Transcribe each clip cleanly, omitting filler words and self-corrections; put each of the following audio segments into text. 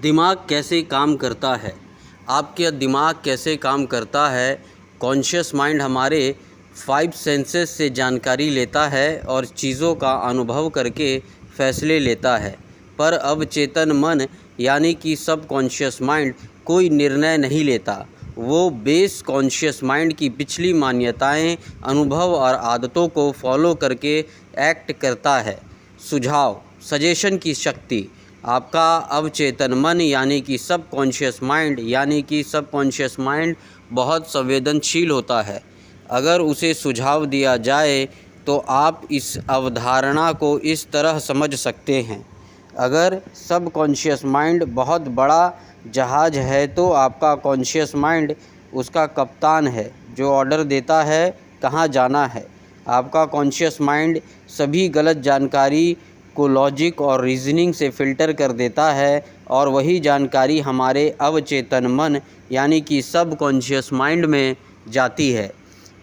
दिमाग कैसे काम करता है। आपका दिमाग कैसे काम करता है। कॉन्शियस माइंड हमारे 5 सेंसेस से जानकारी लेता है और चीज़ों का अनुभव करके फैसले लेता है, पर अवचेतन मन यानी कि सब कॉन्शियस माइंड कोई निर्णय नहीं लेता। वो बेस कॉन्शियस माइंड की पिछली मान्यताएं, अनुभव और आदतों को फॉलो करके एक्ट करता है। सुझाव सजेशन की शक्ति। आपका अवचेतन मन यानी कि सब कॉन्शियस माइंड बहुत संवेदनशील होता है। अगर उसे सुझाव दिया जाए तो आप इस अवधारणा को इस तरह समझ सकते हैं। अगर सब कॉन्शियस माइंड बहुत बड़ा जहाज़ है तो आपका कॉन्शियस माइंड उसका कप्तान है जो ऑर्डर देता है कहाँ जाना है। आपका कॉन्शियस माइंड सभी गलत जानकारी को लॉजिक और रीजनिंग से फ़िल्टर कर देता है और वही जानकारी हमारे अवचेतन मन यानी कि सब कॉन्शियस माइंड में जाती है।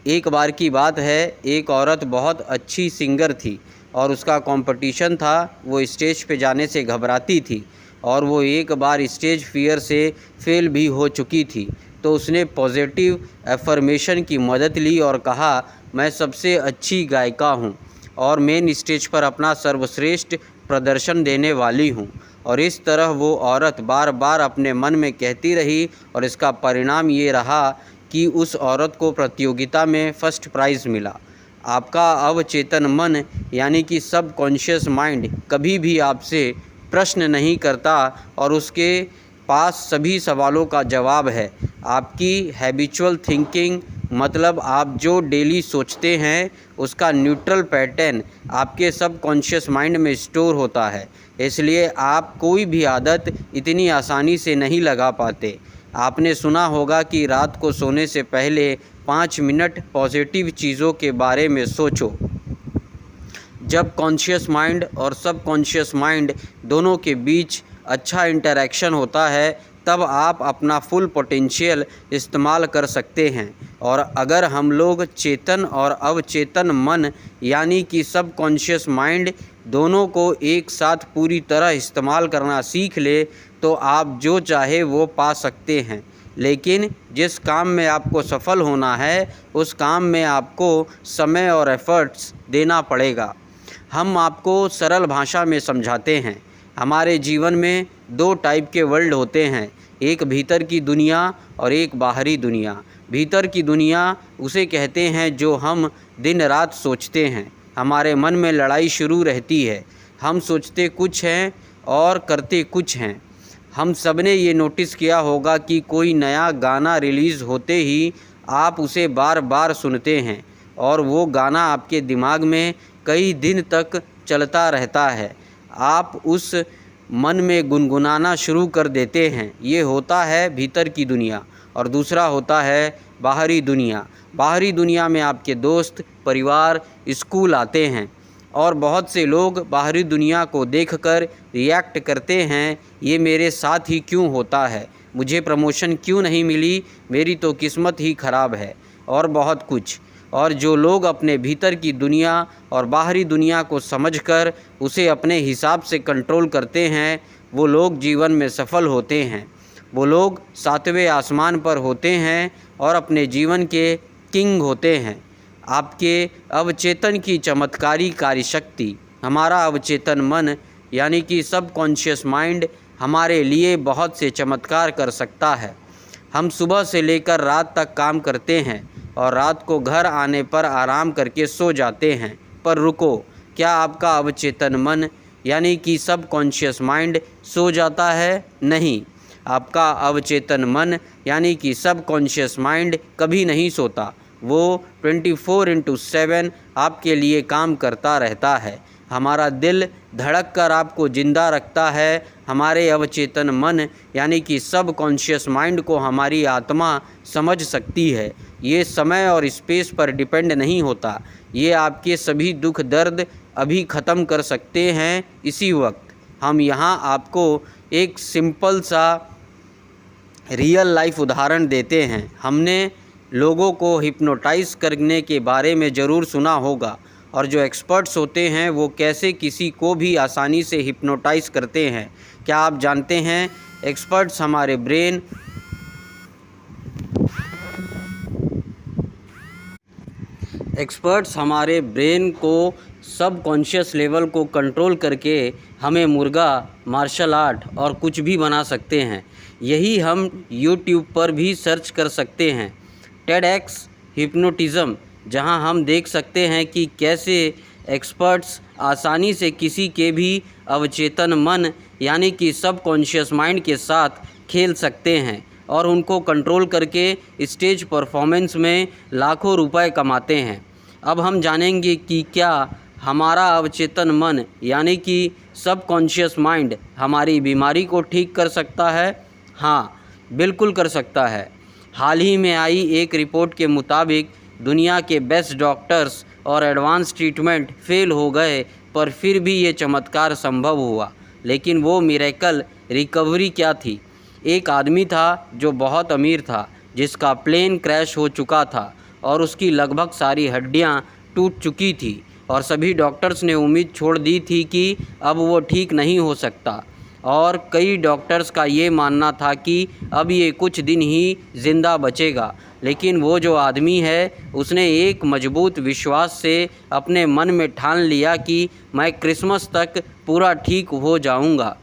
एक बार की बात है, एक औरत बहुत अच्छी सिंगर थी और उसका कंपटीशन था। वो स्टेज पे जाने से घबराती थी और वो एक बार स्टेज फियर से फेल भी हो चुकी थी। तो उसने पॉजिटिव एफर्मेशन की मदद ली और कहा, मैं सबसे अच्छी गायिका हूँ और मेन स्टेज पर अपना सर्वश्रेष्ठ प्रदर्शन देने वाली हूँ। और इस तरह वो औरत बार बार अपने मन में कहती रही और इसका परिणाम ये रहा कि उस औरत को प्रतियोगिता में फर्स्ट प्राइज़ मिला। आपका अवचेतन मन यानी कि सब कॉन्शियस माइंड कभी भी आपसे प्रश्न नहीं करता और उसके पास सभी सवालों का जवाब है। आपकी हैबिचुअल थिंकिंग मतलब आप जो डेली सोचते हैं उसका न्यूट्रल पैटर्न आपके सब कॉन्शियस माइंड में स्टोर होता है। इसलिए आप कोई भी आदत इतनी आसानी से नहीं लगा पाते। आपने सुना होगा कि रात को सोने से पहले 5 मिनट पॉजिटिव चीज़ों के बारे में सोचो। जब कॉन्शियस माइंड और सब कॉन्शियस माइंड दोनों के बीच अच्छा इंटरेक्शन होता है तब आप अपना फुल पोटेंशियल इस्तेमाल कर सकते हैं। और अगर हम लोग चेतन और अवचेतन मन यानी कि सब कॉन्शियस माइंड दोनों को एक साथ पूरी तरह इस्तेमाल करना सीख ले तो आप जो चाहे वो पा सकते हैं। लेकिन जिस काम में आपको सफल होना है उस काम में आपको समय और एफर्ट्स देना पड़ेगा। हम आपको सरल भाषा में समझाते हैं। हमारे जीवन में 2 टाइप के वर्ल्ड होते हैं, एक भीतर की दुनिया और एक बाहरी दुनिया। भीतर की दुनिया उसे कहते हैं जो हम दिन रात सोचते हैं। हमारे मन में लड़ाई शुरू रहती है। हम सोचते कुछ हैं और करते कुछ हैं। हम सब ने ये नोटिस किया होगा कि कोई नया गाना रिलीज़ होते ही आप उसे बार बार सुनते हैं और वो गाना आपके दिमाग में कई दिन तक चलता रहता है। आप उस मन में गुनगुनाना शुरू कर देते हैं। ये होता है भीतर की दुनिया। और दूसरा होता है बाहरी दुनिया। बाहरी दुनिया में आपके दोस्त, परिवार, स्कूल आते हैं और बहुत से लोग बाहरी दुनिया को देखकर रिएक्ट करते हैं, ये मेरे साथ ही क्यों होता है, मुझे प्रमोशन क्यों नहीं मिली, मेरी तो किस्मत ही ख़राब है और बहुत कुछ। और जो लोग अपने भीतर की दुनिया और बाहरी दुनिया को समझकर उसे अपने हिसाब से कंट्रोल करते हैं वो लोग जीवन में सफल होते हैं। वो लोग 7वें आसमान पर होते हैं और अपने जीवन के किंग होते हैं। आपके अवचेतन की चमत्कारी कार्यशक्ति। हमारा अवचेतन मन यानी कि सब कॉन्शियस माइंड हमारे लिए बहुत से चमत्कार कर सकता है। हम सुबह से लेकर रात तक काम करते हैं और रात को घर आने पर आराम करके सो जाते हैं। पर रुको, क्या आपका अवचेतन मन यानी कि सब कॉन्शियस माइंड सो जाता है? नहीं, आपका अवचेतन मन यानी कि सब कॉन्शियस माइंड कभी नहीं सोता। वो 24/7 आपके लिए काम करता रहता है। हमारा दिल धड़क कर आपको ज़िंदा रखता है। हमारे अवचेतन मन यानी कि सब कॉन्शियस माइंड को हमारी आत्मा समझ सकती है। ये समय और स्पेस पर डिपेंड नहीं होता। ये आपके सभी दुख दर्द अभी ख़त्म कर सकते हैं इसी वक्त। हम यहाँ आपको एक सिंपल सा रियल लाइफ उदाहरण देते हैं। हमने लोगों को हिप्नोटाइज़ करने के बारे में ज़रूर सुना होगा और जो एक्सपर्ट्स होते हैं वो कैसे किसी को भी आसानी से हिप्नोटाइज़ करते हैं। क्या आप जानते हैं एक्सपर्ट्स हमारे ब्रेन को सबकॉन्शियस लेवल को कंट्रोल करके हमें मुर्गा, मार्शल आर्ट और कुछ भी बना सकते हैं। यही हम यूट्यूब पर भी सर्च कर सकते हैं, TEDx हिप्नोटिज़म, जहां हम देख सकते हैं कि कैसे एक्सपर्ट्स आसानी से किसी के भी अवचेतन मन यानी कि सबकॉन्शियस माइंड के साथ खेल सकते हैं और उनको कंट्रोल करके स्टेज परफॉर्मेंस में लाखों रुपए कमाते हैं। अब हम जानेंगे कि क्या हमारा अवचेतन मन यानी कि सबकॉन्शियस माइंड हमारी बीमारी को ठीक कर सकता है। हाँ, बिल्कुल कर सकता है। हाल ही में आई एक रिपोर्ट के मुताबिक दुनिया के बेस्ट डॉक्टर्स और एडवांस ट्रीटमेंट फेल हो गए, पर फिर भी ये चमत्कार संभव हुआ। लेकिन वो मिरेकल रिकवरी क्या थी? एक आदमी था जो बहुत अमीर था, जिसका प्लेन क्रैश हो चुका था और उसकी लगभग सारी हड्डियां टूट चुकी थी और सभी डॉक्टर्स ने उम्मीद छोड़ दी थी कि अब वो ठीक नहीं हो सकता। और कई डॉक्टर्स का ये मानना था कि अब ये कुछ दिन ही ज़िंदा बचेगा। लेकिन वो जो आदमी है, उसने एक मजबूत विश्वास से अपने मन में ठान लिया कि मैं क्रिसमस तक पूरा ठीक हो जाऊंगा।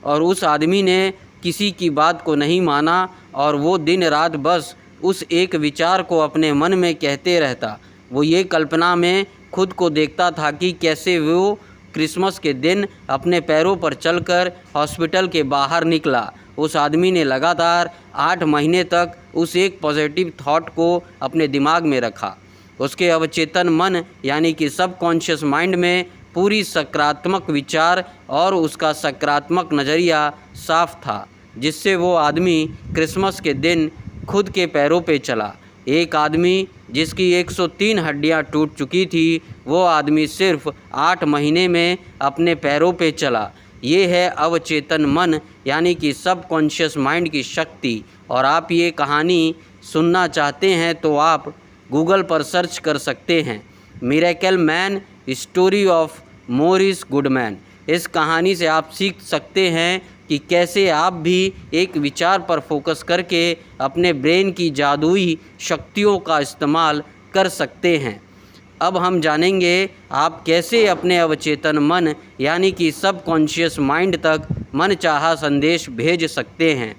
और उस आदमी ने किसी की बात को नहीं माना और वो दिन रात बस उस एक विचार को अपने मन में कहते रहता। वो ये कल्पना में खुद को देखता था कि कैसे वो क्रिसमस के दिन अपने पैरों पर चलकर हॉस्पिटल के बाहर निकला। उस आदमी ने लगातार 8 महीने तक उस एक पॉजिटिव थॉट को अपने दिमाग में रखा। उसके अवचेतन मन यानी कि सबकॉन्शियस माइंड में पूरी सकारात्मक विचार और उसका सकारात्मक नज़रिया साफ था, जिससे वो आदमी क्रिसमस के दिन खुद के पैरों पे चला। एक आदमी जिसकी 103 हड्डियां टूट चुकी थी, वो आदमी सिर्फ 8 महीने में अपने पैरों पे चला। ये है अवचेतन मन यानी कि सबकॉन्शियस माइंड की शक्ति। और आप ये कहानी सुनना चाहते हैं तो आप गूगल पर सर्च कर सकते हैं, miracle man story of Morris Goodman. इस कहानी से आप सीख सकते हैं कि कैसे आप भी एक विचार पर फोकस करके अपने ब्रेन की जादुई शक्तियों का इस्तेमाल कर सकते हैं। अब हम जानेंगे आप कैसे अपने अवचेतन मन यानी कि सबकॉन्शियस माइंड तक मनचाहा संदेश भेज सकते हैं,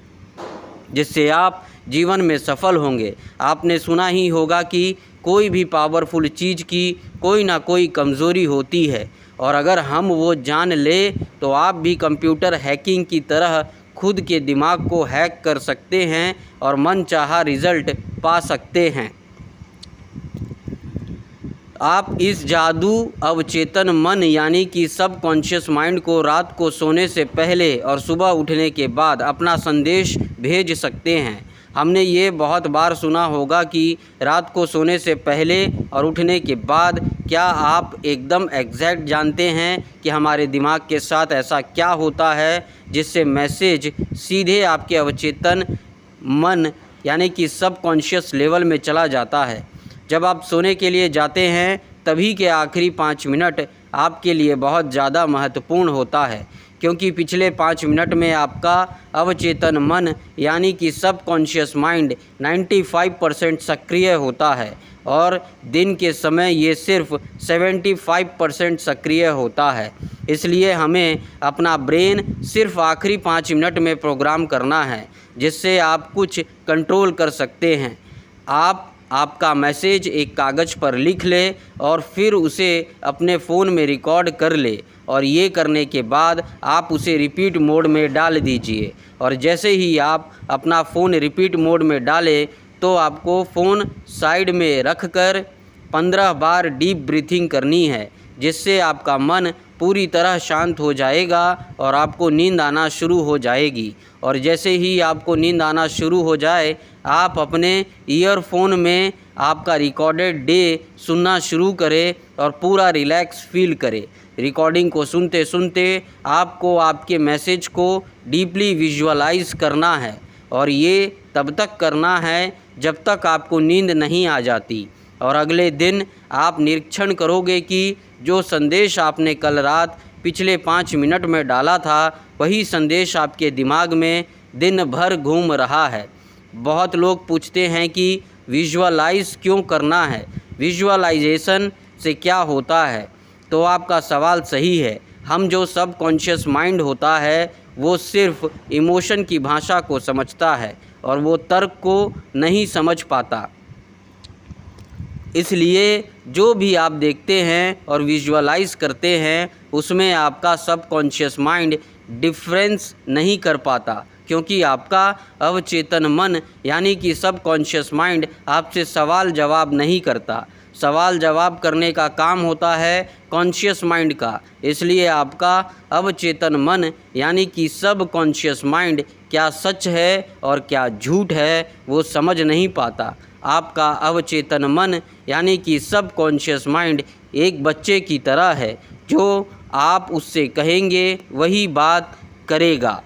जिससे आप जीवन में सफल होंगे। आपने सुना ही होगा कि कोई भी पावरफुल चीज़ की कोई ना कोई कमज़ोरी होती है, और अगर हम वो जान ले तो आप भी कंप्यूटर हैकिंग की तरह खुद के दिमाग को हैक कर सकते हैं और मनचाहा रिज़ल्ट पा सकते हैं। आप इस जादू अवचेतन मन यानी कि सबकॉन्शियस माइंड को रात को सोने से पहले और सुबह उठने के बाद अपना संदेश भेज सकते हैं। हमने ये बहुत बार सुना होगा कि रात को सोने से पहले और उठने के बाद। क्या आप एकदम एग्जैक्ट जानते हैं कि हमारे दिमाग के साथ ऐसा क्या होता है जिससे मैसेज सीधे आपके अवचेतन मन यानी कि सबकॉन्शियस लेवल में चला जाता है? जब आप सोने के लिए जाते हैं तभी के आखिरी 5 मिनट आपके लिए बहुत ज़्यादा महत्वपूर्ण होता है, क्योंकि पिछले 5 मिनट में आपका अवचेतन मन यानी कि सबकॉन्शियस माइंड 95% सक्रिय होता है और दिन के समय ये सिर्फ 75% सक्रिय होता है। इसलिए हमें अपना ब्रेन सिर्फ आखिरी 5 मिनट में प्रोग्राम करना है, जिससे आप कुछ कंट्रोल कर सकते हैं। आपका मैसेज एक कागज़ पर लिख ले और फिर उसे अपने फ़ोन में रिकॉर्ड कर ले, और ये करने के बाद आप उसे रिपीट मोड में डाल दीजिए। और जैसे ही आप अपना फ़ोन रिपीट मोड में डालें तो आपको फ़ोन साइड में रख कर 15 बार डीप ब्रीथिंग करनी है, जिससे आपका मन पूरी तरह शांत हो जाएगा और आपको नींद आना शुरू हो जाएगी। और जैसे ही आपको नींद आना शुरू हो जाए, आप अपने ईयरफोन में आपका रिकॉर्डेड डे सुनना शुरू करें और पूरा रिलैक्स फील करें। रिकॉर्डिंग को सुनते सुनते आपको आपके मैसेज को डीपली विजुअलाइज करना है, और ये तब तक करना है जब तक आपको नींद नहीं आ जाती। और अगले दिन आप निरीक्षण करोगे कि जो संदेश आपने कल रात पिछले 5 मिनट में डाला था वही संदेश आपके दिमाग में दिन भर घूम रहा है। बहुत लोग पूछते हैं कि विजुअलाइज क्यों करना है, विजुअलाइजेशन से क्या होता है। तो आपका सवाल सही है। हम जो सबकॉन्शियस माइंड होता है वो सिर्फ इमोशन की भाषा को समझता है और वो तर्क को नहीं समझ पाता। इसलिए जो भी आप देखते हैं और विजुअलाइज करते हैं उसमें आपका सबकॉन्शियस माइंड डिफरेंस नहीं कर पाता, क्योंकि आपका अवचेतन मन यानी कि सबकॉन्शियस माइंड आपसे सवाल जवाब नहीं करता। सवाल जवाब करने का काम होता है कॉन्शियस माइंड का। इसलिए आपका अवचेतन मन यानी कि सबकॉन्शियस माइंड क्या सच है और क्या झूठ है वो समझ नहीं पाता। आपका अवचेतन मन यानी कि सबकॉन्शियस माइंड एक बच्चे की तरह है, जो आप उससे कहेंगे वही बात करेगा।